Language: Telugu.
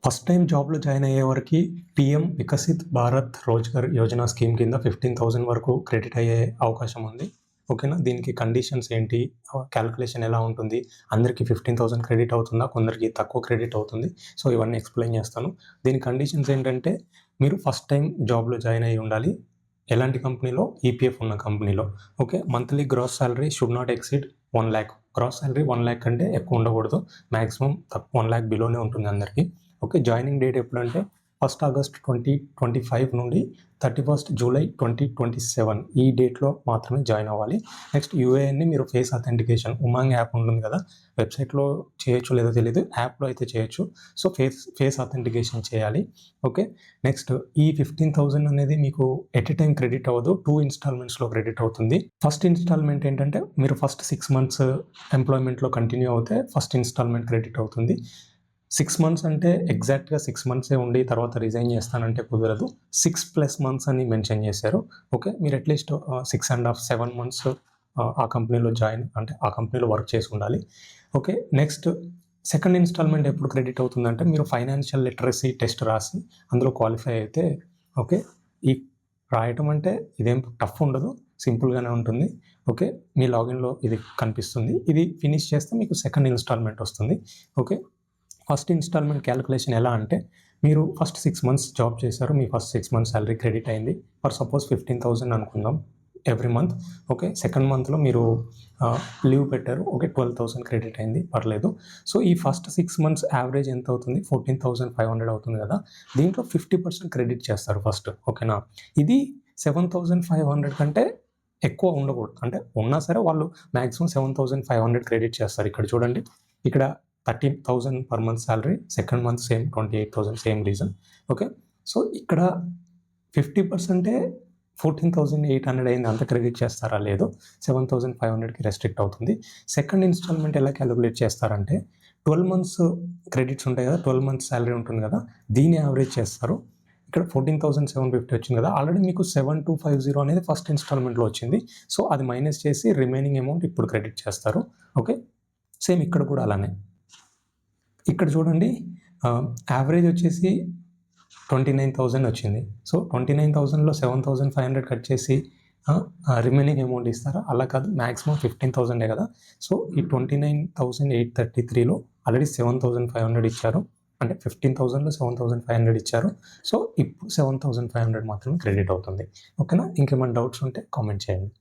ఫస్ట్ టైం జాబ్‌లో జాయిన్ అయ్యే వరకి పీఎం వికసిత్ భారత్ రోజ్‌గార్ యోజన స్కీమ్ కింద 15,000 వరకు క్రెడిట్ అయ్యే అవకాశం ఉంది. ఓకేనా? దీనికి కండిషన్స్ ఏంటి? కాలిక్యులేషన్ ఎలా ఉంటుంది? అందరికి 15,000 క్రెడిట్ అవుతుందా? కొందరికి తక్కువ క్రెడిట్ అవుతుంది. సో, ఇవన్నీ ఎక్స్‌ప్లెయిన్ చేస్తాను. దీని కండిషన్స్ ఏంటంటే, మీరు ఫస్ట్ టైం జాబ్‌లో జాయిన్ అయ్యి ఉండాలి. ఎలాంటి కంపెనీలో? ఈపీఎఫ్ ఉన్న కంపెనీలో. Okay. Monthly gross salary should not exceed 1,00,000. Gross salary 1,00,000 కంటే ఎక్కువ ఉండకూడదు. మాక్సిమం 1,00,000 బిలోనే ఉంటుంది అందరికి. ఓకే. జాయినింగ్ డేట్ ఎప్పుడంటే 1 ఆగస్ట్ 2025 నుండి 31 జూలై 2027 ఈ డేట్‌లో మాత్రమే జాయిన్ అవ్వాలి. నెక్స్ట్ యూఏఎన్‌ని మీరు ఫేస్ అథెంటికేషన్ ఉమాంగ్ యాప్ ఉంటుంది కదా! వెబ్‌సైట్‌లో చేయొచ్చో లేదో తెలీదు. యాప్‌లో అయితే చేయొచ్చు. సో, ఫేస్ అథెంటికేషన్ చేయాలి. ఓకే. నెక్స్ట్ ఈ 15,000 అనేది మీకు ఎట్ ఎ టైమ్ క్రెడిట్ అవ్వదు. 2 ఇన్‌స్టాల్‌మెంట్స్‌లో క్రెడిట్ అవుతుంది. ఫస్ట్ ఇన్‌స్టాల్‌మెంట్ ఏంటంటే మీరు ఫస్ట్ 6 మంత్స్ ఎంప్లాయ్‌మెంట్‌లో కంటిన్యూ అవుతే ఫస్ట్ ఇన్‌స్టాల్‌మెంట్ క్రెడిట్ అవుతుంది. 6 మంత్స్ అంటే ఎగ్జాక్ట్‌గా 6 మంత్సే ఉండి తర్వాత రిజైన్ చేస్తానంటే కుదరదు. 6+ మంత్స్ అని మెన్షన్ చేశారు. ఓకే. మీరు అట్‌లీస్ట్ 6.5, 7 మంత్స్ ఆ కంపెనీలో ఆ కంపెనీలో వర్క్ చేసి ఉండాలి. ఓకే. నెక్స్ట్ సెకండ్ ఇన్‌స్టాల్‌మెంట్ ఎప్పుడు క్రెడిట్ అవుతుందంటే మీరు ఫైనాన్షియల్ లిటరసీ టెస్ట్ రాసి అందులో క్వాలిఫై అయితే ఓకే. ఈ రాయటం అంటే ఇదేం టఫ్ ఉండదు. సింపుల్‌గానే ఉంటుంది. ఓకే. మీ లాగిన్‌లో ఇది కనిపిస్తుంది. ఇది ఫినిష్ చేస్తే మీకు సెకండ్ ఇన్‌స్టాల్‌మెంట్ వస్తుంది. ఓకే. ఫస్ట్ ఇన్‌స్టాల్‌మెంట్ క్యాలిక్యులేషన్ ఎలా అంటే, మీరు ఫస్ట్ 6 మంత్స్ జాబ్ చేశారు. మీ ఫస్ట్ 6 మంత్స్ సాలరీ క్రెడిట్ అయింది. ఫర్ సపోజ్ 15,000 అనుకుందాం ఎవ్రీ మంత్. ఓకే. సెకండ్ మంత్‌లో మీరు లీవ్ పెట్టారు. ఓకే. 12,000 క్రెడిట్ అయింది. పర్లేదు. సో, ఈ ఫస్ట్ 6 మంత్స్ యావరేజ్ ఎంత అవుతుంది? 14,500 అవుతుంది కదా! దీంట్లో 50% క్రెడిట్ చేస్తారు ఫస్ట్. ఓకేనా? ఇది 7,500 కంటే ఎక్కువ ఉండకూడదు. అంటే ఉన్నా సరే వాళ్ళు మాక్సిమం 7,500 క్రెడిట్ చేస్తారు. ఇక్కడ చూడండి. ఇక్కడ 13,000 per month salary. Second month same 28,000 same reason. Okay. So, ఇక్కడ 50% 14,800 అయింది. అంత క్రెడిట్ చేస్తారా? లేదు. 7,500కి రెస్ట్రిక్ట్ అవుతుంది. సెకండ్ ఇన్‌స్టాల్‌మెంట్ ఎలా క్యాలిక్యులేట్ చేస్తారంటే 12 మంత్స్ క్రెడిట్స్ ఉంటాయి కదా! 12 మంత్స్ సాలరీ ఉంటుంది కదా! దీన్ని యావరేజ్ చేస్తారు. ఇక్కడ 14,750 వచ్చింది కదా! ఆల్రెడీ మీకు 7,250 అనేది ఫస్ట్ ఇన్‌స్టాల్‌మెంట్‌లో వచ్చింది. సో, అది మైనస్ చేసి రిమైనింగ్ అమౌంట్ ఇప్పుడు క్రెడిట్ చేస్తారు. ఓకే. సేమ్ ఇక్కడ కూడా అలానే. ఇక్కడ చూడండి యావరేజ్ వచ్చేసి 29,000 వచ్చింది. సో, 29,000లో 7,500 కట్ చేసి రిమైనింగ్ అమౌంట్ ఇస్తారా? అలా కాదు. మాక్సిమం 15,000 కదా! సో, ఈ 29,833లో ఆల్రెడీ 7,500 ఇచ్చారు. అంటే 15,000లో 7,500 ఇచ్చారు. సో, ఇప్పుడు 7,500 మాత్రమే క్రెడిట్ అవుతుంది. ఓకేనా? ఇంకేమైనా డౌట్స్ ఉంటే కామెంట్ చేయండి.